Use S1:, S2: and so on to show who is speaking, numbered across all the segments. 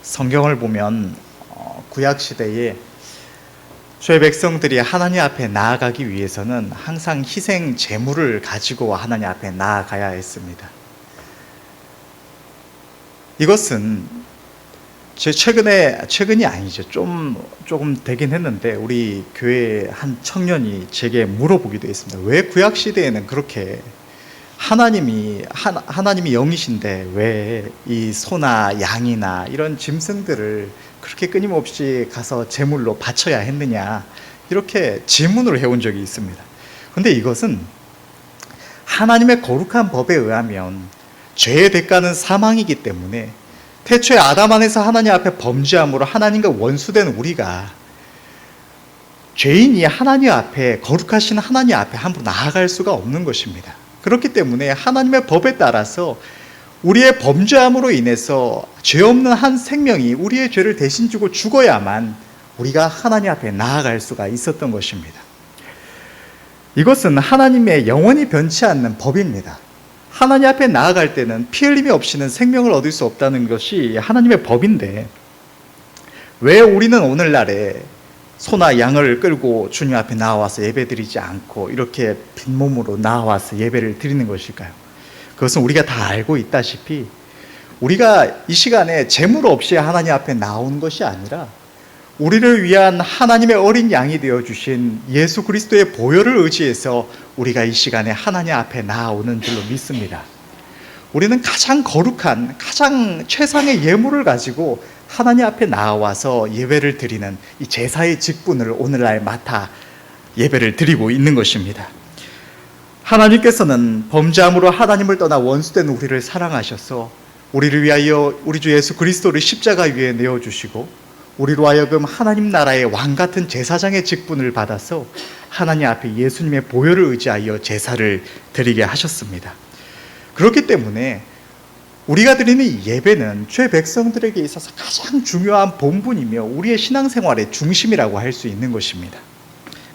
S1: 성경을 보면 구약 시대에 주의 백성들이 하나님 앞에 나아가기 위해서는 항상 희생 제물을 가지고 하나님 앞에 나아가야 했습니다. 이것은 최근이 아니죠. 조금 되긴 했는데 우리 교회 한 청년이 제게 물어보기도 했습니다. 왜 구약 시대에는 그렇게 하나님이 영이신데 왜 이 소나 양이나 이런 짐승들을 그렇게 끊임없이 가서 제물로 바쳐야 했느냐, 이렇게 질문을 해온 적이 있습니다. 그런데 이것은 하나님의 거룩한 법에 의하면 죄의 대가는 사망이기 때문에 태초에 아담 안에서 하나님 앞에 범죄함으로 하나님과 원수된 우리가 죄인이 하나님 앞에, 거룩하신 하나님 앞에 함부로 나아갈 수가 없는 것입니다. 그렇기 때문에 하나님의 법에 따라서 우리의 범죄함으로 인해서 죄 없는 한 생명이 우리의 죄를 대신 지고 죽어야만 우리가 하나님 앞에 나아갈 수가 있었던 것입니다. 이것은 하나님의 영원히 변치 않는 법입니다. 하나님 앞에 나아갈 때는 피 흘림이 없이는 생명을 얻을 수 없다는 것이 하나님의 법인데, 왜 우리는 오늘날에 소나 양을 끌고 주님 앞에 나와서 예배드리지 않고 이렇게 빈몸으로 나와서 예배를 드리는 것일까요? 그것은 우리가 다 알고 있다시피 우리가 이 시간에 제물 없이 하나님 앞에 나오는 것이 아니라 우리를 위한 하나님의 어린 양이 되어주신 예수 그리스도의 보혈을 의지해서 우리가 이 시간에 하나님 앞에 나오는 줄로 믿습니다. 우리는 가장 거룩한, 가장 최상의 예물을 가지고 하나님 앞에 나와서 예배를 드리는 이 제사의 직분을 오늘날 맡아 예배를 드리고 있는 것입니다. 하나님께서는 범죄함으로 하나님을 떠나 원수된 우리를 사랑하셔서 우리를 위하여 우리 주 예수 그리스도를 십자가 위에 내어주시고 우리로 하여금 하나님 나라의 왕같은 제사장의 직분을 받아서 하나님 앞에 예수님의 보혈을 의지하여 제사를 드리게 하셨습니다. 그렇기 때문에 우리가 드리는 이 예배는 주의 백성들에게 있어서 가장 중요한 본분이며 우리의 신앙생활의 중심이라고 할 수 있는 것입니다.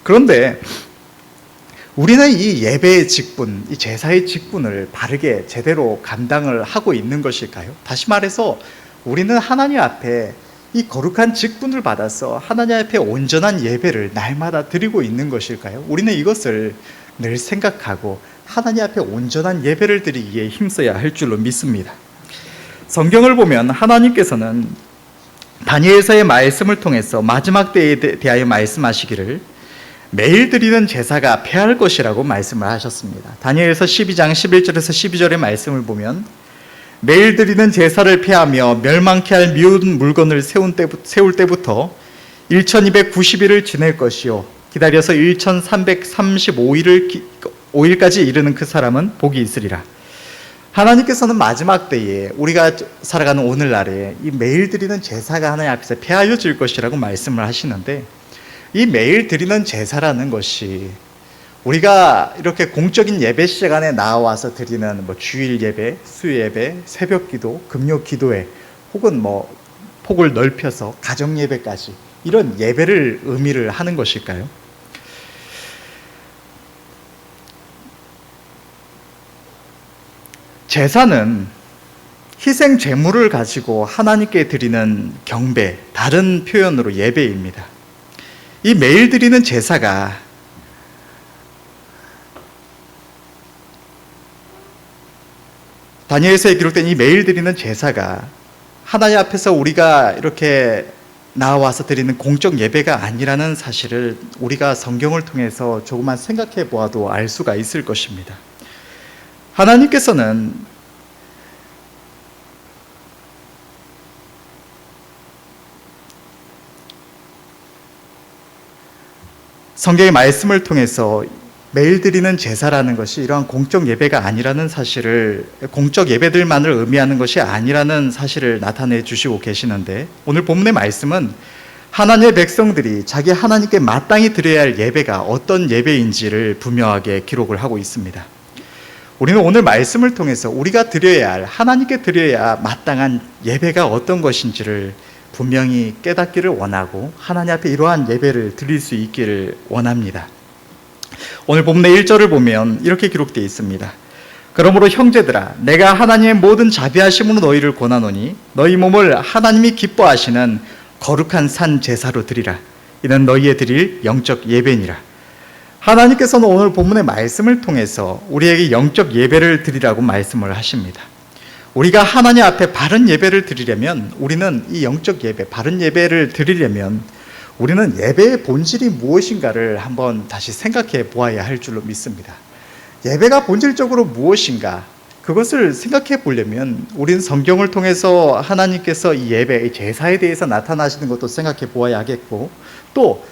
S1: 그런데 우리는 이 예배의 직분, 이 제사의 직분을 바르게 제대로 감당을 하고 있는 것일까요? 다시 말해서 우리는 하나님 앞에 이 거룩한 직분을 받아서 하나님 앞에 온전한 예배를 날마다 드리고 있는 것일까요? 우리는 이것을 늘 생각하고 하나님 앞에 온전한 예배를 드리기에 힘써야 할 줄로 믿습니다. 성경을 보면 하나님께서는 다니엘서의 말씀을 통해서 마지막 때에 대하여 말씀하시기를 매일 드리는 제사가 패할 것이라고 말씀을 하셨습니다. 다니엘서 12장 11절에서 12절의 말씀을 보면 매일 드리는 제사를 패하며 멸망케 할 미운 물건을 세울 때부터 1290일을 지낼 것이요 기다려서 1335일까지 이르는 그 사람은 복이 있으리라. 하나님께서는 마지막 때에 우리가 살아가는 오늘날에 이 매일 드리는 제사가 하나님 앞에서 패하여질 것이라고 말씀을 하시는데, 이 매일 드리는 제사라는 것이 우리가 이렇게 공적인 예배 시간에 나와서 드리는 주일 예배, 수요 예배, 새벽 기도, 금요 기도회, 혹은 폭을 넓혀서 가정 예배까지 이런 예배를 의미를 하는 것일까요? 제사는 희생 제물을 가지고 하나님께 드리는 경배, 다른 표현으로 예배입니다. 이 매일 드리는 제사가 다니엘서에 기록된 이 매일 드리는 제사가 하나님 앞에서 우리가 이렇게 나와서 드리는 공적 예배가 아니라는 사실을 우리가 성경을 통해서 조금만 생각해 보아도 알 수가 있을 것입니다. 하나님께서는 성경의 말씀을 통해서 매일 드리는 제사라는 것이 이러한 공적 예배가 아니라는 사실을, 공적 예배들만을 의미하는 것이 아니라는 사실을 나타내 주시고 계시는데, 오늘 본문의 말씀은 하나님의 백성들이 자기 하나님께 마땅히 드려야 할 예배가 어떤 예배인지를 분명하게 기록을 하고 있습니다. 우리는 오늘 말씀을 통해서 우리가 드려야 할, 하나님께 드려야 마땅한 예배가 어떤 것인지를 분명히 깨닫기를 원하고 하나님 앞에 이러한 예배를 드릴 수 있기를 원합니다. 오늘 본문의 1절을 보면 이렇게 기록되어 있습니다. 그러므로 형제들아, 내가 하나님의 모든 자비하심으로 너희를 권하노니 너희 몸을 하나님이 기뻐하시는 거룩한 산 제사로 드리라. 이는 너희의 드릴 영적 예배니라. 하나님께서는 오늘 본문의 말씀을 통해서 우리에게 영적 예배를 드리라고 말씀을 하십니다. 우리가 하나님 앞에 바른 예배를 드리려면, 우리는 이 영적 예배, 바른 예배를 드리려면 우리는 예배의 본질이 무엇인가를 한번 다시 생각해 보아야 할 줄로 믿습니다. 예배가 본질적으로 무엇인가, 그것을 생각해 보려면 우리는 성경을 통해서 하나님께서 이 예배, 이 제사에 대해서 나타나시는 것도 생각해 보아야 하겠고, 또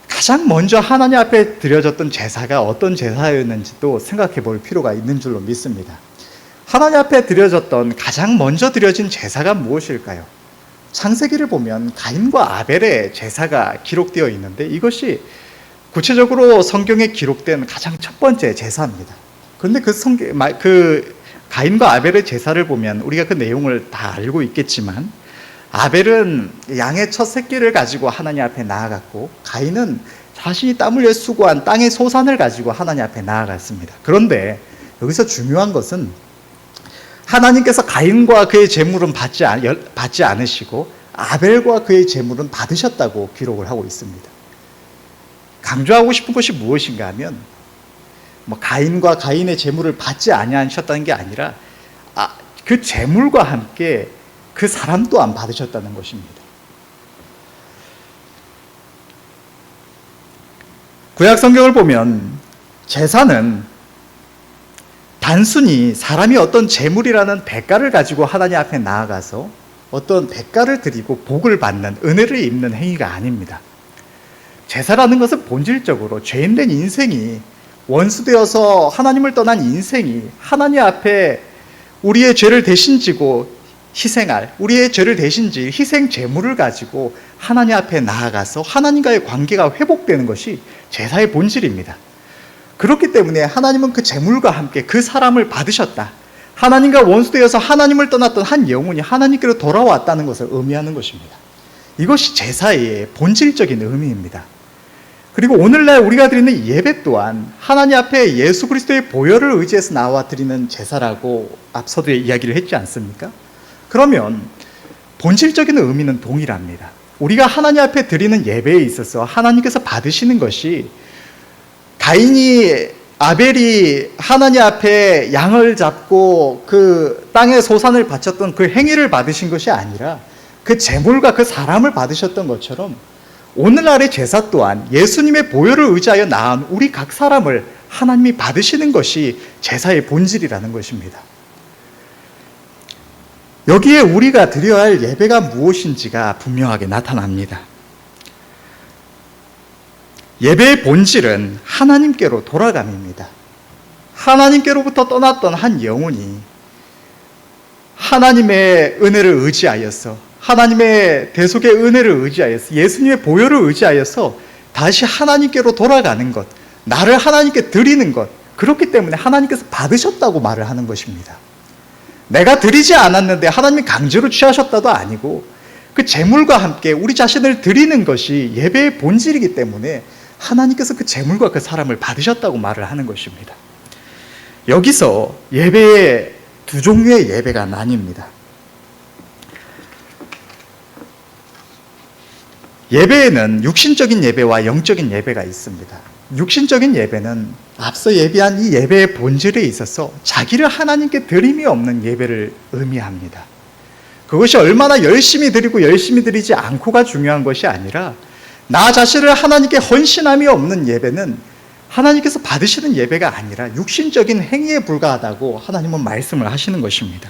S1: 가장 먼저 하나님 앞에 드려졌던 제사가 어떤 제사였는지도 생각해 볼 필요가 있는 줄로 믿습니다. 하나님 앞에 드려졌던 가장 먼저 드려진 제사가 무엇일까요? 창세기를 보면 가인과 아벨의 제사가 기록되어 있는데, 이것이 구체적으로 성경에 기록된 가장 첫 번째 제사입니다. 그런데 그 가인과 아벨의 제사를 보면 우리가 그 내용을 다 알고 있겠지만, 아벨은 양의 첫 새끼를 가지고 하나님 앞에 나아갔고, 가인은 자신이 땀 흘려 수고한 땅의 소산을 가지고 하나님 앞에 나아갔습니다. 그런데 여기서 중요한 것은 하나님께서 가인과 그의 제물은 받지 않으시고 아벨과 그의 제물은 받으셨다고 기록을 하고 있습니다. 강조하고 싶은 것이 무엇인가 하면, 가인과 가인의 제물을 받지 아니하셨다는 게 아니라 그 제물과 함께 그 사람 또한 받으셨다는 것입니다. 구약 성경을 보면 제사는 단순히 사람이 어떤 제물이라는 대가를 가지고 하나님 앞에 나아가서 어떤 대가를 드리고 복을 받는, 은혜를 입는 행위가 아닙니다. 제사라는 것은 본질적으로 죄인된 인생이, 원수되어서 하나님을 떠난 인생이 하나님 앞에 우리의 죄를 대신 지고 희생할, 우리의 죄를 대신 질 희생 제물을 가지고 하나님 앞에 나아가서 하나님과의 관계가 회복되는 것이 제사의 본질입니다. 그렇기 때문에 하나님은 그 제물과 함께 그 사람을 받으셨다. 하나님과 원수되어서 하나님을 떠났던 한 영혼이 하나님께로 돌아왔다는 것을 의미하는 것입니다. 이것이 제사의 본질적인 의미입니다. 그리고 오늘날 우리가 드리는 예배 또한 하나님 앞에 예수 그리스도의 보혈을 의지해서 나와 드리는 제사라고 앞서도 이야기를 했지 않습니까? 그러면 본질적인 의미는 동일합니다. 우리가 하나님 앞에 드리는 예배에 있어서 하나님께서 받으시는 것이, 아벨이 하나님 앞에 양을 잡고 그 땅의 소산을 바쳤던 그 행위를 받으신 것이 아니라 그 제물과 그 사람을 받으셨던 것처럼, 오늘날의 제사 또한 예수님의 보혈을 의지하여 나은 우리 각 사람을 하나님이 받으시는 것이 제사의 본질이라는 것입니다. 여기에 우리가 드려야 할 예배가 무엇인지가 분명하게 나타납니다. 예배의 본질은 하나님께로 돌아감입니다. 하나님께로부터 떠났던 한 영혼이 하나님의 은혜를 의지하여서, 하나님의 대속의 은혜를 의지하여서, 예수님의 보혈을 의지하여서 다시 하나님께로 돌아가는 것, 나를 하나님께 드리는 것, 그렇기 때문에 하나님께서 받으셨다고 말을 하는 것입니다. 내가 드리지 않았는데 하나님이 강제로 취하셨다도 아니고, 그 제물과 함께 우리 자신을 드리는 것이 예배의 본질이기 때문에 하나님께서 그 제물과 그 사람을 받으셨다고 말을 하는 것입니다. 여기서 예배의 두 종류의 예배가 나뉩니다. 예배에는 육신적인 예배와 영적인 예배가 있습니다. 육신적인 예배는 앞서 예비한 이 예배의 본질에 있어서 자기를 하나님께 드림이 없는 예배를 의미합니다. 그것이 얼마나 열심히 드리고 열심히 드리지 않고가 중요한 것이 아니라, 나 자신을 하나님께 헌신함이 없는 예배는 하나님께서 받으시는 예배가 아니라 육신적인 행위에 불과하다고 하나님은 말씀을 하시는 것입니다.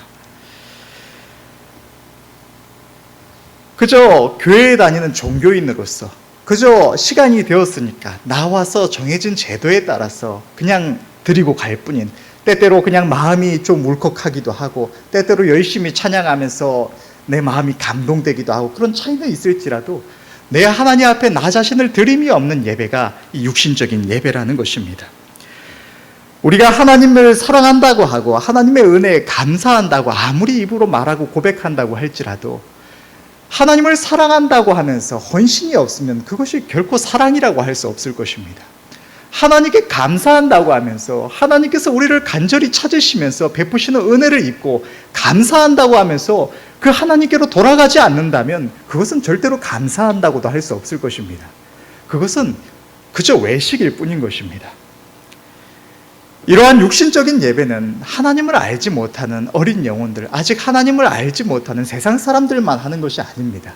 S1: 그저 교회에 다니는 종교인으로서, 그저 시간이 되었으니까 나와서 정해진 제도에 따라서 그냥 드리고 갈 뿐인, 때때로 그냥 마음이 좀 울컥하기도 하고, 때때로 열심히 찬양하면서 내 마음이 감동되기도 하고, 그런 차이는 있을지라도 내 하나님 앞에 나 자신을 드림이 없는 예배가 이 육신적인 예배라는 것입니다. 우리가 하나님을 사랑한다고 하고 하나님의 은혜에 감사한다고 아무리 입으로 말하고 고백한다고 할지라도, 하나님을 사랑한다고 하면서 헌신이 없으면 그것이 결코 사랑이라고 할 수 없을 것입니다. 하나님께 감사한다고 하면서 하나님께서 우리를 간절히 찾으시면서 베푸시는 은혜를 입고 감사한다고 하면서 그 하나님께로 돌아가지 않는다면 그것은 절대로 감사한다고도 할 수 없을 것입니다. 그것은 그저 외식일 뿐인 것입니다. 이러한 육신적인 예배는 하나님을 알지 못하는 어린 영혼들, 아직 하나님을 알지 못하는 세상 사람들만 하는 것이 아닙니다.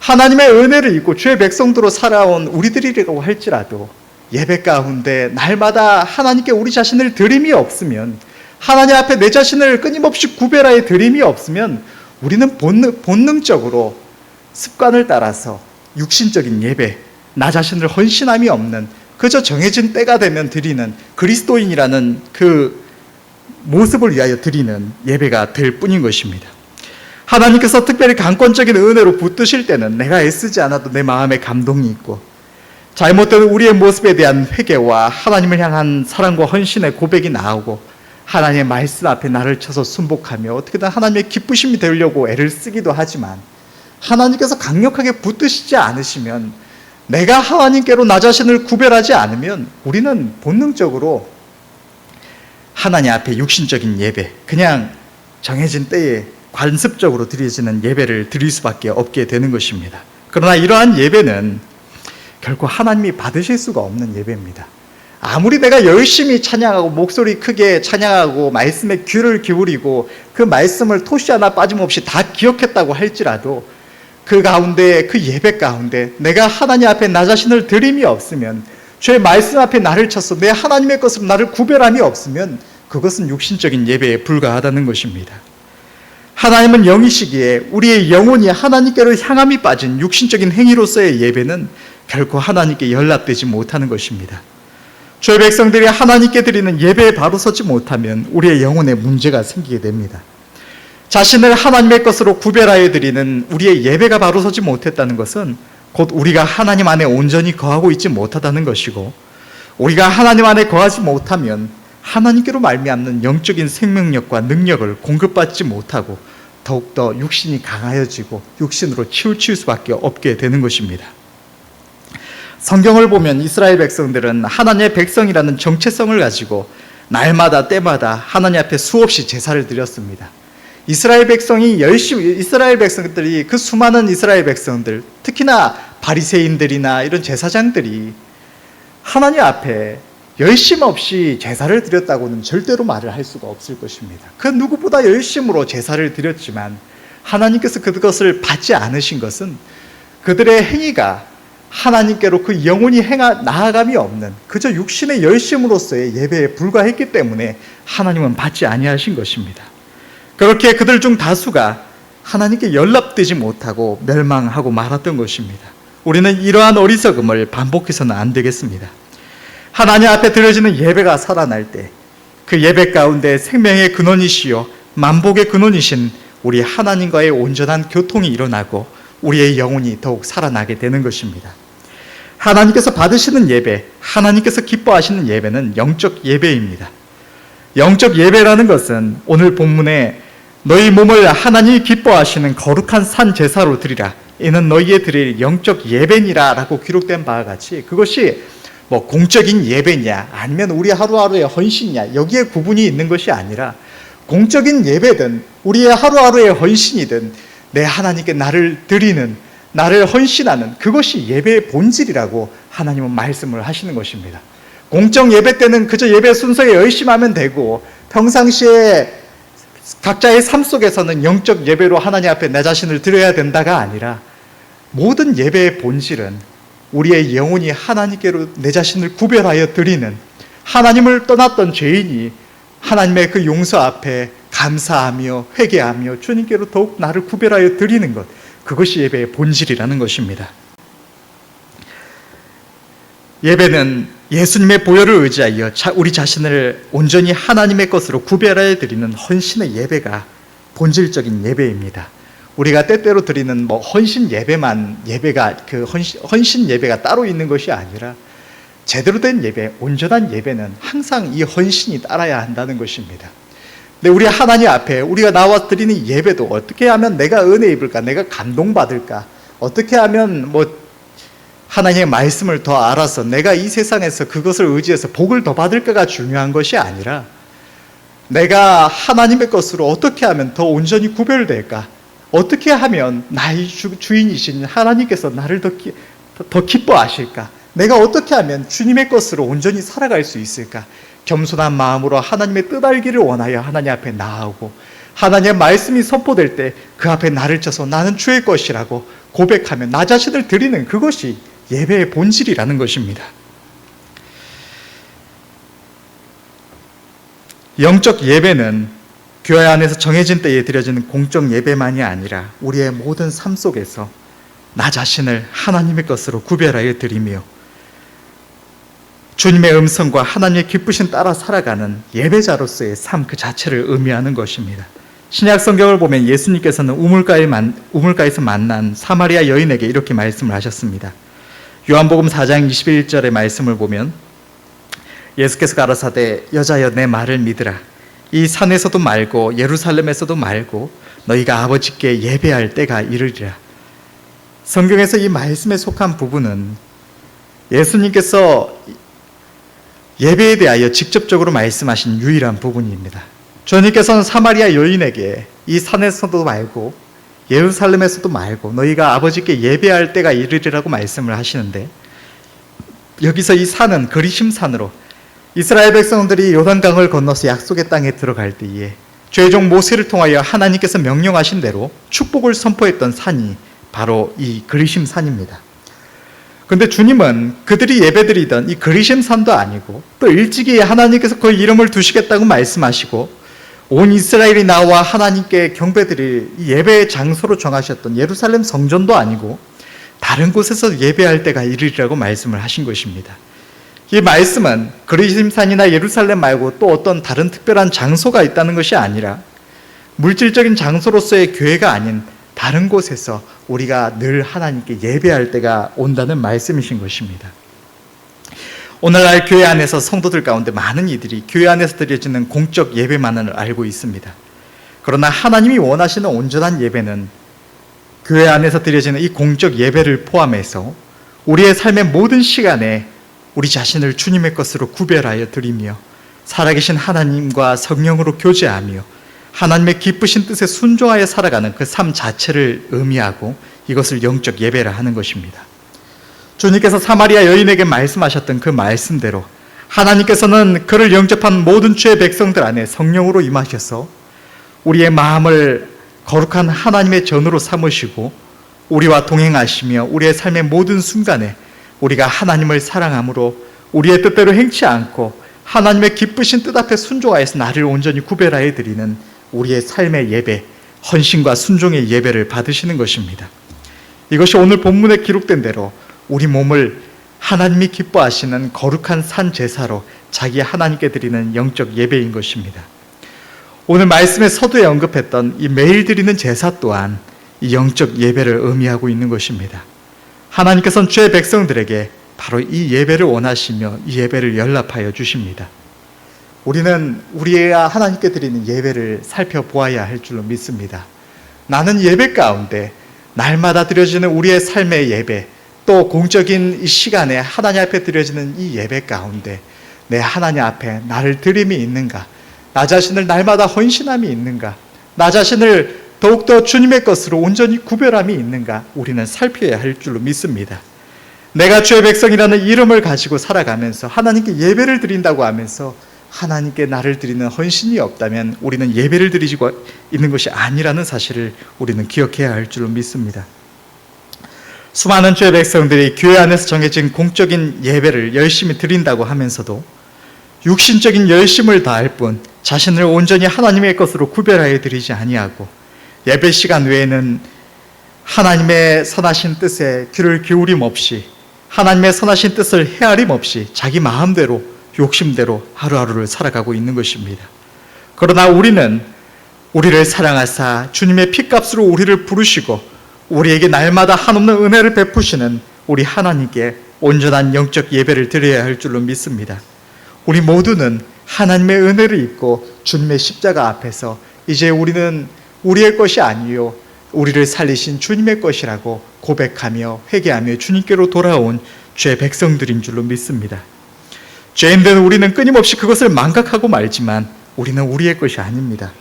S1: 하나님의 은혜를 입고 주의 백성도로 살아온 우리들이라고 할지라도 예배 가운데 날마다 하나님께 우리 자신을 드림이 없으면, 하나님 앞에 내 자신을 끊임없이 구별하여 드림이 없으면 우리는 본능적으로 습관을 따라서 육신적인 예배, 나 자신을 헌신함이 없는, 그저 정해진 때가 되면 드리는 그리스도인이라는 그 모습을 위하여 드리는 예배가 될 뿐인 것입니다. 하나님께서 특별히 강권적인 은혜로 붙드실 때는 내가 애쓰지 않아도 내 마음에 감동이 있고, 잘못된 우리의 모습에 대한 회개와 하나님을 향한 사랑과 헌신의 고백이 나오고, 하나님의 말씀 앞에 나를 쳐서 순복하며 어떻게든 하나님의 기쁘심이 되려고 애를 쓰기도 하지만, 하나님께서 강력하게 붙드시지 않으시면, 내가 하나님께로 나 자신을 구별하지 않으면 우리는 본능적으로 하나님 앞에 육신적인 예배, 그냥 정해진 때에 관습적으로 드려지는 예배를 드릴 수밖에 없게 되는 것입니다. 그러나 이러한 예배는 결코 하나님이 받으실 수가 없는 예배입니다. 아무리 내가 열심히 찬양하고 목소리 크게 찬양하고 말씀에 귀를 기울이고 그 말씀을 토시 하나 빠짐없이 다 기억했다고 할지라도 그 가운데, 그 예배 가운데 내가 하나님 앞에 나 자신을 드림이 없으면, 주의 말씀 앞에 나를 쳐서 내 하나님의 것으로 나를 구별함이 없으면 그것은 육신적인 예배에 불과하다는 것입니다. 하나님은 영이시기에 우리의 영혼이 하나님께로 향함이 빠진 육신적인 행위로서의 예배는 결코 하나님께 연락되지 못하는 것입니다. 주의 백성들이 하나님께 드리는 예배에 바로 서지 못하면 우리의 영혼에 문제가 생기게 됩니다. 자신을 하나님의 것으로 구별하여 드리는 우리의 예배가 바로 서지 못했다는 것은 곧 우리가 하나님 안에 온전히 거하고 있지 못하다는 것이고, 우리가 하나님 안에 거하지 못하면 하나님께로 말미암는 영적인 생명력과 능력을 공급받지 못하고 더욱더 육신이 강하여지고 육신으로 치우칠 수밖에 없게 되는 것입니다. 성경을 보면 이스라엘 백성들은 하나님의 백성이라는 정체성을 가지고 날마다 때마다 하나님 앞에 수없이 제사를 드렸습니다. 이스라엘 백성들이 그 수많은 이스라엘 백성들, 특히나 바리새인들이나 이런 제사장들이 하나님 앞에 열심 없이 제사를 드렸다고는 절대로 말을 할 수가 없을 것입니다. 그 누구보다 열심으로 제사를 드렸지만 하나님께서 그것을 받지 않으신 것은 그들의 행위가 하나님께로 그 영혼이 나아감이 없는 그저 육신의 열심으로서의 예배에 불과했기 때문에 하나님은 받지 아니하신 것입니다. 그렇게 그들 중 다수가 하나님께 연락되지 못하고 멸망하고 말았던 것입니다. 우리는 이러한 어리석음을 반복해서는 안 되겠습니다. 하나님 앞에 드려지는 예배가 살아날 때 그 예배 가운데 생명의 근원이시요 만복의 근원이신 우리 하나님과의 온전한 교통이 일어나고 우리의 영혼이 더욱 살아나게 되는 것입니다. 하나님께서 받으시는 예배, 하나님께서 기뻐하시는 예배는 영적 예배입니다. 영적 예배라는 것은 오늘 본문에 너희 몸을 하나님이 기뻐하시는 거룩한 산 제사로 드리라, 이는 너희의 드릴 영적 예배니라 라고 기록된 바와 같이, 그것이 공적인 예배냐 아니면 우리 하루하루의 헌신이냐 여기에 구분이 있는 것이 아니라, 공적인 예배든 우리의 하루하루의 헌신이든 내 하나님께 나를 드리는, 나를 헌신하는 그것이 예배의 본질이라고 하나님은 말씀을 하시는 것입니다. 공적 예배 때는 그저 예배 순서에 열심히 하면 되고, 평상시에 각자의 삶 속에서는 영적 예배로 하나님 앞에 내 자신을 드려야 된다가 아니라, 모든 예배의 본질은 우리의 영혼이 하나님께로 내 자신을 구별하여 드리는, 하나님을 떠났던 죄인이 하나님의 그 용서 앞에 감사하며 회개하며 주님께로 더욱 나를 구별하여 드리는 것, 그것이 예배의 본질이라는 것입니다. 예배는 예수님의 보혈을 의지하여 우리 자신을 온전히 하나님의 것으로 구별하여 드리는 헌신의 예배가 본질적인 예배입니다. 우리가 때때로 드리는 헌신 예배만 예배가 그 헌신 예배가 따로 있는 것이 아니라, 제대로 된 예배, 온전한 예배는 항상 이 헌신이 따라야 한다는 것입니다. 근데 우리 하나님 앞에 우리가 나와 드리는 예배도 어떻게 하면 내가 은혜 입을까, 내가 감동받을까, 어떻게 하면 하나님의 말씀을 더 알아서 내가 이 세상에서 그것을 의지해서 복을 더 받을까가 중요한 것이 아니라 내가 하나님의 것으로 어떻게 하면 더 온전히 구별될까? 어떻게 하면 나의 주인이신 하나님께서 나를 더 기뻐하실까? 내가 어떻게 하면 주님의 것으로 온전히 살아갈 수 있을까? 겸손한 마음으로 하나님의 뜻 알기를 원하여 하나님 앞에 나아오고 하나님의 말씀이 선포될 때 그 앞에 나를 쳐서 나는 주의 것이라고 고백하며 나 자신을 드리는 그것이 예배의 본질이라는 것입니다. 영적 예배는 교회 안에서 정해진 때에 드려지는 공적 예배만이 아니라 우리의 모든 삶 속에서 나 자신을 하나님의 것으로 구별하여 드리며 주님의 음성과 하나님의 기쁘심 따라 살아가는 예배자로서의 삶 그 자체를 의미하는 것입니다. 신약 성경을 보면 예수님께서는 우물가에서 만난 사마리아 여인에게 이렇게 말씀을 하셨습니다. 요한복음 4장 21절의 말씀을 보면 예수께서 가라사대 여자여 내 말을 믿으라. 이 산에서도 말고 예루살렘에서도 말고 너희가 아버지께 예배할 때가 이르리라. 성경에서 이 말씀에 속한 부분은 예수님께서 예배에 대하여 직접적으로 말씀하신 유일한 부분입니다. 주님께서는 사마리아 여인에게 이 산에서도 말고 예루살렘에서도 말고 너희가 아버지께 예배할 때가 이르리라고 말씀을 하시는데 여기서 이 산은 그리심산으로 이스라엘 백성들이 요단강을 건너서 약속의 땅에 들어갈 때에 죄종 모세를 통하여 하나님께서 명령하신 대로 축복을 선포했던 산이 바로 이 그리심산입니다. 그런데 주님은 그들이 예배드리던 이 그리심산도 아니고 또 일찍이 하나님께서 그 이름을 두시겠다고 말씀하시고 온 이스라엘이 나와 하나님께 경배드릴 예배의 장소로 정하셨던 예루살렘 성전도 아니고 다른 곳에서 예배할 때가 이르리라고 말씀을 하신 것입니다. 이 말씀은 그리심산이나 예루살렘 말고 또 어떤 다른 특별한 장소가 있다는 것이 아니라 물질적인 장소로서의 교회가 아닌 다른 곳에서 우리가 늘 하나님께 예배할 때가 온다는 말씀이신 것입니다. 오늘날 교회 안에서 성도들 가운데 많은 이들이 교회 안에서 드려지는 공적 예배만을 알고 있습니다. 그러나 하나님이 원하시는 온전한 예배는 교회 안에서 드려지는 이 공적 예배를 포함해서 우리의 삶의 모든 시간에 우리 자신을 주님의 것으로 구별하여 드리며 살아계신 하나님과 성령으로 교제하며 하나님의 기쁘신 뜻에 순종하여 살아가는 그 삶 자체를 의미하고 이것을 영적 예배라 하는 것입니다. 주님께서 사마리아 여인에게 말씀하셨던 그 말씀대로 하나님께서는 그를 영접한 모든 주의 백성들 안에 성령으로 임하셔서 우리의 마음을 거룩한 하나님의 전으로 삼으시고 우리와 동행하시며 우리의 삶의 모든 순간에 우리가 하나님을 사랑함으로 우리의 뜻대로 행치 않고 하나님의 기쁘신 뜻 앞에 순종하여서 나를 온전히 구별하여 드리는 우리의 삶의 예배, 헌신과 순종의 예배를 받으시는 것입니다. 이것이 오늘 본문에 기록된 대로 우리 몸을 하나님이 기뻐하시는 거룩한 산 제사로 자기 하나님께 드리는 영적 예배인 것입니다. 오늘 말씀의 서두에 언급했던 이 매일 드리는 제사 또한 이 영적 예배를 의미하고 있는 것입니다. 하나님께서는 주의 백성들에게 바로 이 예배를 원하시며 이 예배를 연락하여 주십니다. 우리는 우리가 하나님께 드리는 예배를 살펴보아야 할 줄로 믿습니다. 나는 예배 가운데 날마다 드려지는 우리의 삶의 예배, 또 공적인 이 시간에 하나님 앞에 드려지는 이 예배 가운데 내 하나님 앞에 나를 드림이 있는가? 나 자신을 날마다 헌신함이 있는가? 나 자신을 더욱더 주님의 것으로 온전히 구별함이 있는가? 우리는 살펴야 할 줄로 믿습니다. 내가 주의 백성이라는 이름을 가지고 살아가면서 하나님께 예배를 드린다고 하면서 하나님께 나를 드리는 헌신이 없다면 우리는 예배를 드리고 있는 것이 아니라는 사실을 우리는 기억해야 할 줄로 믿습니다. 수많은 주의 백성들이 교회 안에서 정해진 공적인 예배를 열심히 드린다고 하면서도 육신적인 열심을 다할 뿐 자신을 온전히 하나님의 것으로 구별하여 드리지 아니하고 예배 시간 외에는 하나님의 선하신 뜻에 귀를 기울임 없이 하나님의 선하신 뜻을 헤아림 없이 자기 마음대로 욕심대로 하루하루를 살아가고 있는 것입니다. 그러나 우리는 우리를 사랑하사 주님의 피값으로 우리를 부르시고 우리에게 날마다 한없는 은혜를 베푸시는 우리 하나님께 온전한 영적 예배를 드려야 할 줄로 믿습니다. 우리 모두는 하나님의 은혜를 입고 주님의 십자가 앞에서 이제 우리는 우리의 것이 아니요 우리를 살리신 주님의 것이라고 고백하며 회개하며 주님께로 돌아온 죄 백성들인 줄로 믿습니다. 죄인된 우리는 끊임없이 그것을 망각하고 말지만 우리는 우리의 것이 아닙니다.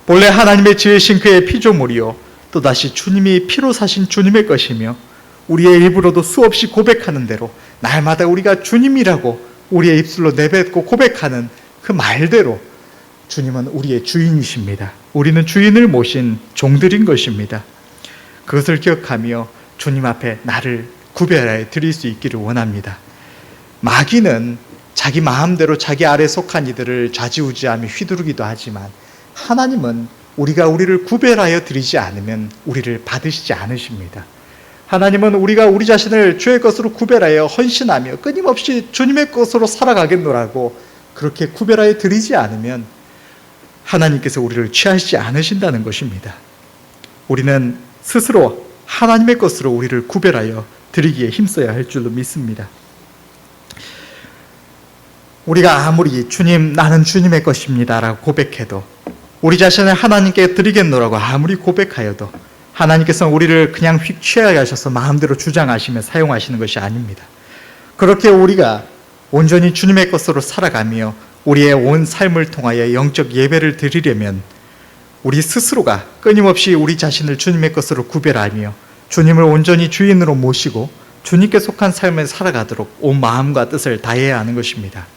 S1: 본래 하나님의 지으신 그의 피조물이요 또다시 주님이 피로 사신 주님의 것이며 우리의 입으로도 수없이 고백하는 대로 날마다 우리가 주님이라고 우리의 입술로 내뱉고 고백하는 그 말대로 주님은 우리의 주인이십니다. 우리는 주인을 모신 종들인 것입니다. 그것을 기억하며 주님 앞에 나를 구별하여 드릴 수 있기를 원합니다. 마귀는 자기 마음대로 자기 아래 속한 이들을 좌지우지하며 휘두르기도 하지만 하나님은 우리가 우리를 구별하여 드리지 않으면 우리를 받으시지 않으십니다. 하나님은 우리가 우리 자신을 주의 것으로 구별하여 헌신하며 끊임없이 주님의 것으로 살아가겠노라고 그렇게 구별하여 드리지 않으면 하나님께서 우리를 취하시지 않으신다는 것입니다. 우리는 스스로 하나님의 것으로 우리를 구별하여 드리기에 힘써야 할 줄로 믿습니다. 우리가 아무리 주님 나는 주님의 것입니다 라고 고백해도 우리 자신을 하나님께 드리겠노라고 아무리 고백하여도 하나님께서는 우리를 그냥 휙 취하게 하셔서 마음대로 주장하시며 사용하시는 것이 아닙니다. 그렇게 우리가 온전히 주님의 것으로 살아가며 우리의 온 삶을 통하여 영적 예배를 드리려면 우리 스스로가 끊임없이 우리 자신을 주님의 것으로 구별하며 주님을 온전히 주인으로 모시고 주님께 속한 삶을 살아가도록 온 마음과 뜻을 다해야 하는 것입니다.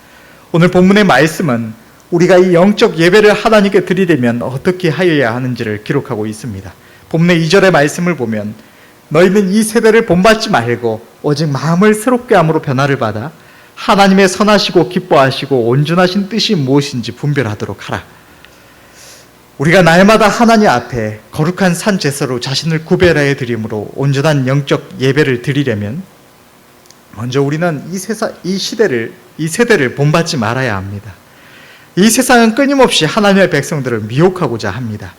S1: 오늘 본문의 말씀은 우리가 이 영적 예배를 하나님께 드리려면 어떻게 하여야 하는지를 기록하고 있습니다. 본문의 2절의 말씀을 보면 너희는 이 세대를 본받지 말고 오직 마음을 새롭게 함으로 변화를 받아 하나님의 선하시고 기뻐하시고 온전하신 뜻이 무엇인지 분별하도록 하라. 우리가 날마다 하나님 앞에 거룩한 산 제사로 자신을 구별하여 드림으로 온전한 영적 예배를 드리려면 먼저 우리는 이 세대를 본받지 말아야 합니다. 이 세상은 끊임없이 하나님의 백성들을 미혹하고자 합니다.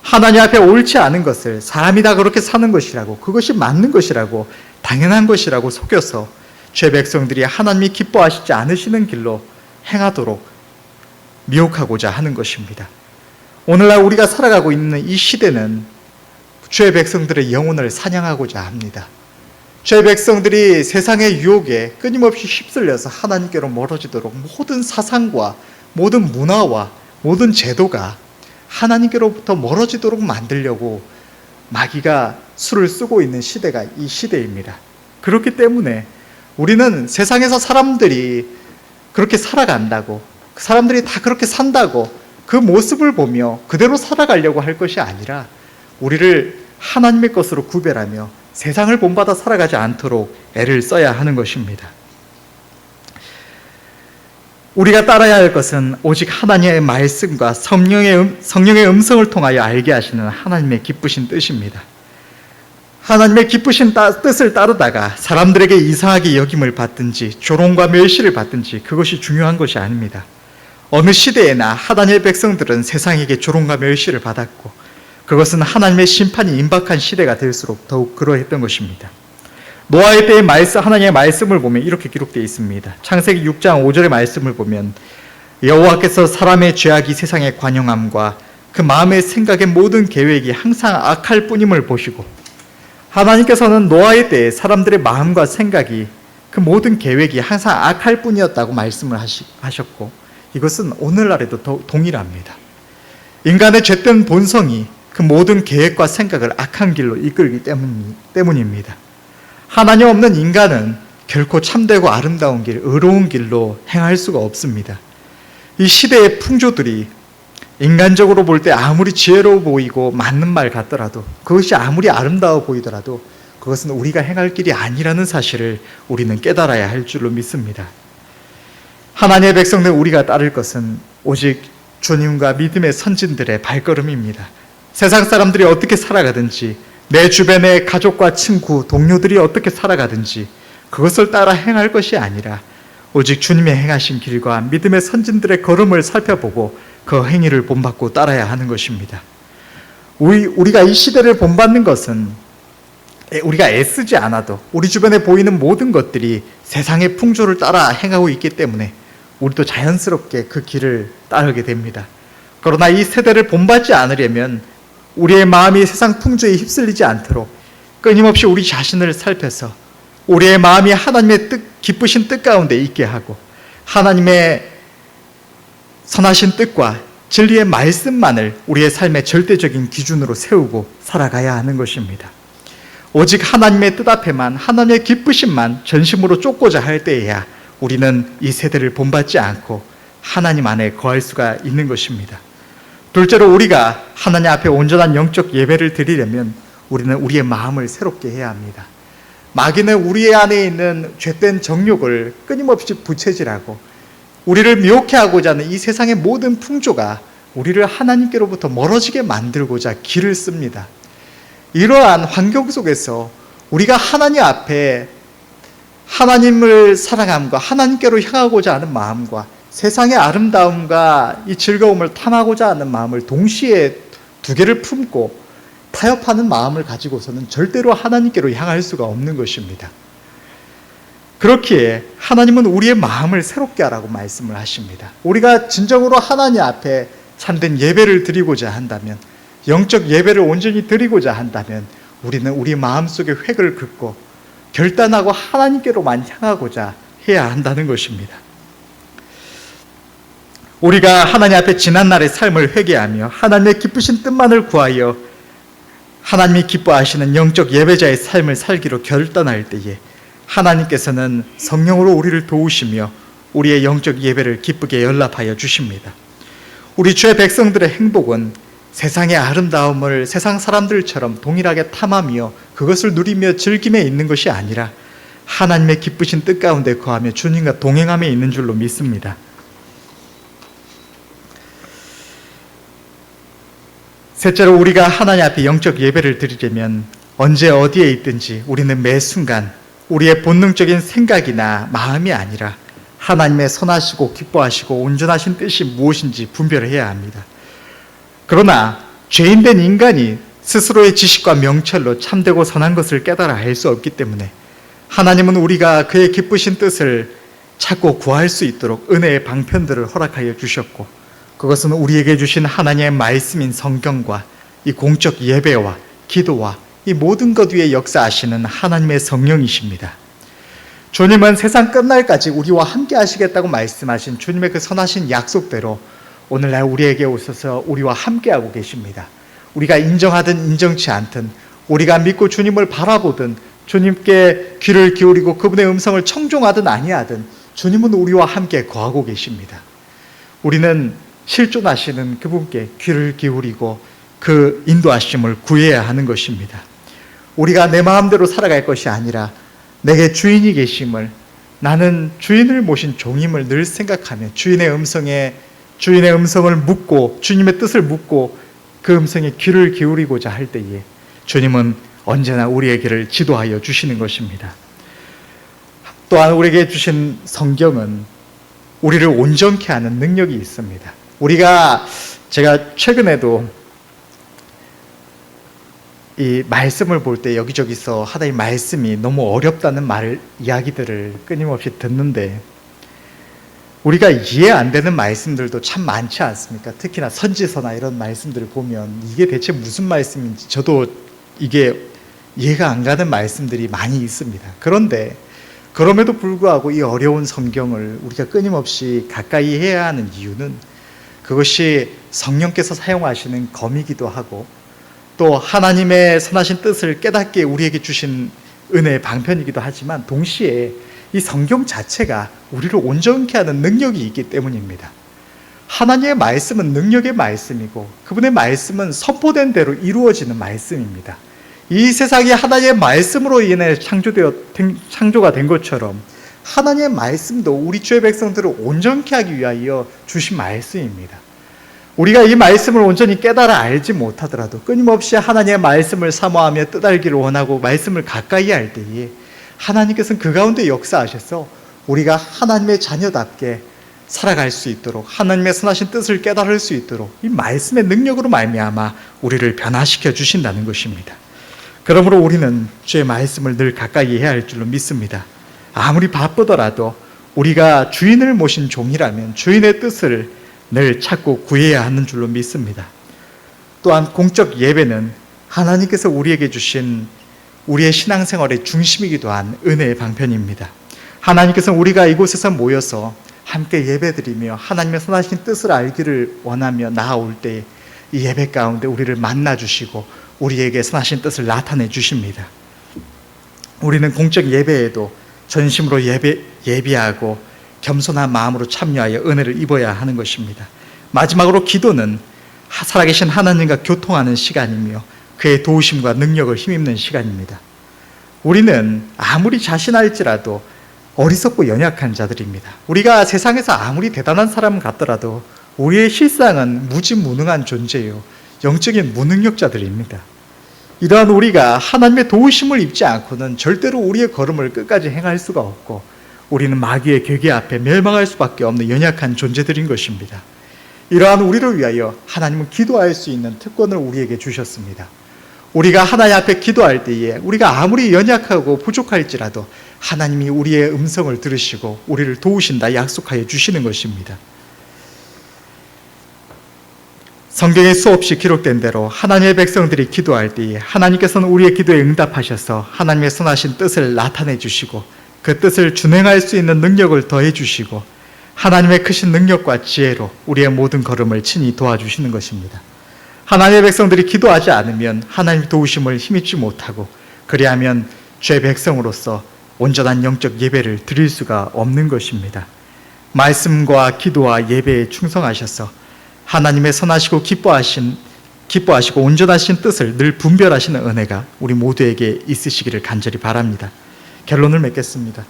S1: 하나님 앞에 옳지 않은 것을 사람이 다 그렇게 사는 것이라고 그것이 맞는 것이라고 당연한 것이라고 속여서 죄 백성들이 하나님이 기뻐하시지 않으시는 길로 행하도록 미혹하고자 하는 것입니다. 오늘날 우리가 살아가고 있는 이 시대는 죄 백성들의 영혼을 사냥하고자 합니다. 죄 백성들이 세상의 유혹에 끊임없이 휩쓸려서 하나님께로 멀어지도록 모든 사상과 모든 문화와 모든 제도가 하나님께로부터 멀어지도록 만들려고 마귀가 수를 쓰고 있는 시대가 이 시대입니다. 그렇기 때문에 우리는 세상에서 사람들이 그렇게 살아간다고 사람들이 다 그렇게 산다고 그 모습을 보며 그대로 살아가려고 할 것이 아니라 우리를 하나님의 것으로 구별하며 세상을 본받아 살아가지 않도록 애를 써야 하는 것입니다. 우리가 따라야 할 것은 오직 하나님의 말씀과 성령의 음성을 통하여 알게 하시는 하나님의 기쁘신 뜻입니다. 하나님의 기쁘신 뜻을 따르다가 사람들에게 이상하게 여김을 받든지 조롱과 멸시를 받든지 그것이 중요한 것이 아닙니다. 어느 시대에나 하나님의 백성들은 세상에게 조롱과 멸시를 받았고 그것은 하나님의 심판이 임박한 시대가 될수록 더욱 그러했던 것입니다. 노아의 때의 하나님의 말씀을 보면 이렇게 기록되어 있습니다. 창세기 6장 5절의 말씀을 보면 여호와께서 사람의 죄악이 세상에 관영함과 그 마음의 생각의 모든 계획이 항상 악할 뿐임을 보시고 하나님께서는 노아의 때에 사람들의 마음과 생각이 그 모든 계획이 항상 악할 뿐이었다고 말씀을 하셨고 이것은 오늘날에도 동일합니다. 인간의 죄된 본성이 그 모든 계획과 생각을 악한 길로 이끌기 때문입니다. 하나님 없는 인간은 결코 참되고 아름다운 길, 의로운 길로 행할 수가 없습니다. 이 시대의 풍조들이 인간적으로 볼 때 아무리 지혜로워 보이고 맞는 말 같더라도 그것이 아무리 아름다워 보이더라도 그것은 우리가 행할 길이 아니라는 사실을 우리는 깨달아야 할 줄로 믿습니다. 하나님의 백성들 우리가 따를 것은 오직 주님과 믿음의 선진들의 발걸음입니다. 세상 사람들이 어떻게 살아가든지 내 주변의 가족과 친구, 동료들이 어떻게 살아가든지 그것을 따라 행할 것이 아니라 오직 주님의 행하신 길과 믿음의 선진들의 걸음을 살펴보고 그 행위를 본받고 따라야 하는 것입니다. 우리가 이 시대를 본받는 것은 우리가 애쓰지 않아도 우리 주변에 보이는 모든 것들이 세상의 풍조를 따라 행하고 있기 때문에 우리도 자연스럽게 그 길을 따르게 됩니다. 그러나 이 세대를 본받지 않으려면 우리의 마음이 세상 풍조에 휩쓸리지 않도록 끊임없이 우리 자신을 살펴서 우리의 마음이 하나님의 기쁘신 뜻 가운데 있게 하고 하나님의 선하신 뜻과 진리의 말씀만을 우리의 삶의 절대적인 기준으로 세우고 살아가야 하는 것입니다. 오직 하나님의 뜻 앞에만, 하나님의 기쁘심만 전심으로 쫓고자 할 때에야 우리는 이 세대를 본받지 않고 하나님 안에 거할 수가 있는 것입니다. 둘째로, 우리가 하나님 앞에 온전한 영적 예배를 드리려면 우리는 우리의 마음을 새롭게 해야 합니다. 마귀는 우리 안에 있는 죄된 정욕을 끊임없이 부채질하고 우리를 미혹해 하고자 하는 이 세상의 모든 풍조가 우리를 하나님께로부터 멀어지게 만들고자 길을 씁니다. 이러한 환경 속에서 우리가 하나님 앞에 하나님을 사랑함과 하나님께로 향하고자 하는 마음과 세상의 아름다움과 이 즐거움을 탐하고자 하는 마음을 동시에 두 개를 품고 타협하는 마음을 가지고서는 절대로 하나님께로 향할 수가 없는 것입니다. 그렇기에 하나님은 우리의 마음을 새롭게 하라고 말씀을 하십니다. 우리가 진정으로 하나님 앞에 참된 예배를 드리고자 한다면, 영적 예배를 온전히 드리고자 한다면 우리는 우리 마음속의 획을 긋고 결단하고 하나님께로만 향하고자 해야 한다는 것입니다. 우리가 하나님 앞에 지난날의 삶을 회개하며 하나님의 기쁘신 뜻만을 구하여 하나님이 기뻐하시는 영적 예배자의 삶을 살기로 결단할 때에 하나님께서는 성령으로 우리를 도우시며 우리의 영적 예배를 기쁘게 연락하여 주십니다. 우리 주의 백성들의 행복은 세상의 아름다움을 세상 사람들처럼 동일하게 탐하며 그것을 누리며 즐김에 있는 것이 아니라 하나님의 기쁘신 뜻 가운데 거하며 주님과 동행함에 있는 줄로 믿습니다. 셋째로, 우리가 하나님 앞에 영적 예배를 드리려면 언제 어디에 있든지 우리는 매 순간 우리의 본능적인 생각이나 마음이 아니라 하나님의 선하시고 기뻐하시고 온전하신 뜻이 무엇인지 분별을 해야 합니다. 그러나 죄인된 인간이 스스로의 지식과 명철로 참되고 선한 것을 깨달아 알 수 없기 때문에 하나님은 우리가 그의 기쁘신 뜻을 찾고 구할 수 있도록 은혜의 방편들을 허락하여 주셨고, 그것은 우리에게 주신 하나님의 말씀인 성경과 이 공적 예배와 기도와 이 모든 것 위에 역사하시는 하나님의 성령이십니다. 주님은 세상 끝날까지 우리와 함께 하시겠다고 말씀하신 주님의 그 선하신 약속대로 오늘날 우리에게 오셔서 우리와 함께하고 계십니다. 우리가 인정하든 인정치 않든, 우리가 믿고 주님을 바라보든 주님께 귀를 기울이고 그분의 음성을 청종하든 아니하든 주님은 우리와 함께 거하고 계십니다. 우리는 실존하시는 그분께 귀를 기울이고 그 인도하심을 구해야 하는 것입니다. 우리가 내 마음대로 살아갈 것이 아니라 내게 주인이 계심을, 나는 주인을 모신 종임을 늘 생각하며 주인의 음성을 묻고 주님의 뜻을 묻고 그 음성에 귀를 기울이고자 할 때에 주님은 언제나 우리에게를 지도하여 주시는 것입니다. 또한 우리에게 주신 성경은 우리를 온전케 하는 능력이 있습니다. 제가 최근에도 이 말씀을 볼 때 여기저기서 하나님 말씀이 너무 어렵다는 이야기들을 끊임없이 듣는데, 우리가 이해 안 되는 말씀들도 참 많지 않습니까? 특히나 선지서나 이런 말씀들을 보면 이게 대체 무슨 말씀인지 저도 이게 이해가 안 가는 말씀들이 많이 있습니다. 그런데 그럼에도 불구하고 이 어려운 성경을 우리가 끊임없이 가까이 해야 하는 이유는 그것이 성령께서 사용하시는 검이기도 하고 또 하나님의 선하신 뜻을 깨닫게 우리에게 주신 은혜의 방편이기도 하지만, 동시에 이 성경 자체가 우리를 온전케 하는 능력이 있기 때문입니다. 하나님의 말씀은 능력의 말씀이고 그분의 말씀은 선포된 대로 이루어지는 말씀입니다. 이 세상이 하나님의 말씀으로 인해 창조가 된 것처럼 하나님의 말씀도 우리 주의 백성들을 온전케 하기 위하여 주신 말씀입니다. 우리가 이 말씀을 온전히 깨달아 알지 못하더라도 끊임없이 하나님의 말씀을 사모하며 뜻알기를 원하고 말씀을 가까이 할 때에 하나님께서는 그 가운데 역사하셔서 우리가 하나님의 자녀답게 살아갈 수 있도록, 하나님의 선하신 뜻을 깨달을 수 있도록 이 말씀의 능력으로 말미암아 우리를 변화시켜 주신다는 것입니다. 그러므로 우리는 주의 말씀을 늘 가까이 해야 할 줄로 믿습니다. 아무리 바쁘더라도 우리가 주인을 모신 종이라면 주인의 뜻을 늘 찾고 구해야 하는 줄로 믿습니다. 또한 공적 예배는 하나님께서 우리에게 주신 우리의 신앙생활의 중심이기도 한 은혜의 방편입니다. 하나님께서는 우리가 이곳에서 모여서 함께 예배드리며 하나님의 선하신 뜻을 알기를 원하며 나아올 때 이 예배 가운데 우리를 만나주시고 우리에게 선하신 뜻을 나타내 주십니다. 우리는 공적 예배에도 전심으로 예비하고 겸손한 마음으로 참여하여 은혜를 입어야 하는 것입니다. 마지막으로 기도는 살아계신 하나님과 교통하는 시간이며 그의 도우심과 능력을 힘입는 시간입니다. 우리는 아무리 자신할지라도 어리석고 연약한 자들입니다. 우리가 세상에서 아무리 대단한 사람 같더라도 우리의 실상은 무지무능한 존재요, 영적인 무능력자들입니다. 이러한 우리가 하나님의 도우심을 입지 않고는 절대로 우리의 걸음을 끝까지 행할 수가 없고 우리는 마귀의 괴계 앞에 멸망할 수밖에 없는 연약한 존재들인 것입니다. 이러한 우리를 위하여 하나님은 기도할 수 있는 특권을 우리에게 주셨습니다. 우리가 하나님 앞에 기도할 때에 우리가 아무리 연약하고 부족할지라도 하나님이 우리의 음성을 들으시고 우리를 도우신다 약속하여 주시는 것입니다. 성경에 수없이 기록된 대로 하나님의 백성들이 기도할 때에 하나님께서는 우리의 기도에 응답하셔서 하나님의 선하신 뜻을 나타내 주시고 그 뜻을 준행할 수 있는 능력을 더해 주시고 하나님의 크신 능력과 지혜로 우리의 모든 걸음을 친히 도와주시는 것입니다. 하나님의 백성들이 기도하지 않으면 하나님의 도우심을 힘입지 못하고 그리하면 죄 백성으로서 온전한 영적 예배를 드릴 수가 없는 것입니다. 말씀과 기도와 예배에 충성하셔서 하나님의 선하시고 기뻐하시고 온전하신 뜻을 늘 분별하시는 은혜가 우리 모두에게 있으시기를 간절히 바랍니다. 결론을 맺겠습니다.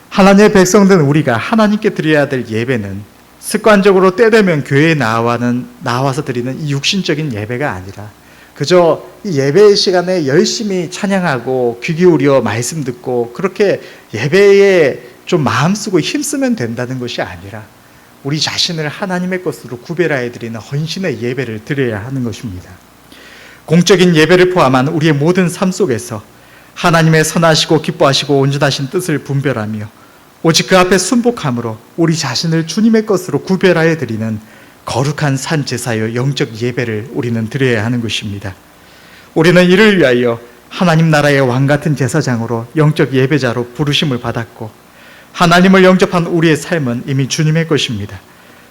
S1: 하나님의 백성된 우리가 하나님께 드려야 될 예배는 습관적으로 때되면 교회에 나와서 드리는 이 육신적인 예배가 아니라 그저 이 예배의 시간에 열심히 찬양하고 귀 기울여 말씀 듣고 그렇게 예배에 좀 마음 쓰고 힘쓰면 된다는 것이 아니라 우리 자신을 하나님의 것으로 구별하여 드리는 헌신의 예배를 드려야 하는 것입니다. 공적인 예배를 포함한 우리의 모든 삶 속에서 하나님의 선하시고 기뻐하시고 온전하신 뜻을 분별하며 오직 그 앞에 순복함으로 우리 자신을 주님의 것으로 구별하여 드리는 거룩한 산 제사요 영적 예배를 우리는 드려야 하는 것입니다. 우리는 이를 위하여 하나님 나라의 왕같은 제사장으로 영적 예배자로 부르심을 받았고 하나님을 영접한 우리의 삶은 이미 주님의 것입니다.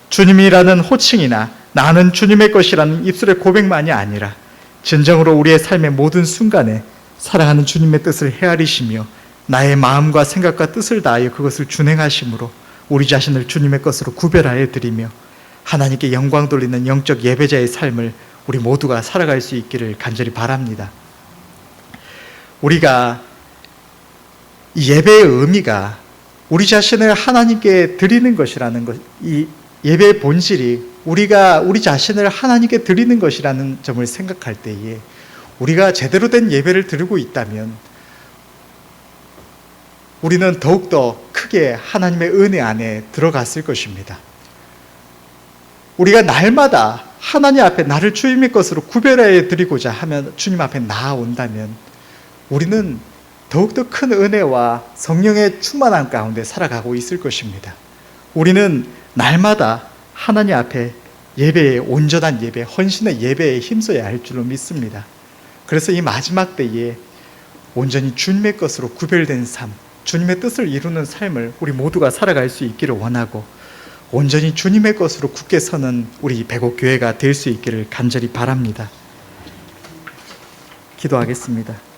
S1: 주님이라는 호칭이나 나는 주님의 것이라는 입술의 고백만이 아니라 진정으로 우리의 삶의 모든 순간에 사랑하는 주님의 뜻을 헤아리시며 나의 마음과 생각과 뜻을 다하여 그것을 준행하심으로 우리 자신을 주님의 것으로 구별하여 드리며 하나님께 영광 돌리는 영적 예배자의 삶을 우리 모두가 살아갈 수 있기를 간절히 바랍니다. 우리가 이 예배의 의미가 우리 자신을 하나님께 드리는 것이라는 것, 이 예배의 본질이 우리가 우리 자신을 하나님께 드리는 것이라는 점을 생각할 때에 우리가 제대로 된 예배를 드리고 있다면 우리는 더욱더 크게 하나님의 은혜 안에 들어갔을 것입니다. 우리가 날마다 하나님 앞에 나를 주님의 것으로 구별해 드리고자 하면 주님 앞에 나아온다면 우리는 더욱더 큰 은혜와 성령의 충만함 가운데 살아가고 있을 것입니다. 우리는 날마다 하나님 앞에 예배의 온전한 예배, 헌신의 예배에 힘써야 할 줄로 믿습니다. 그래서 이 마지막 때에 온전히 주님의 것으로 구별된 삶, 주님의 뜻을 이루는 삶을 우리 모두가 살아갈 수 있기를 원하고 온전히 주님의 것으로 굳게 서는 우리 백옥교회가 될 수 있기를 간절히 바랍니다. 기도하겠습니다.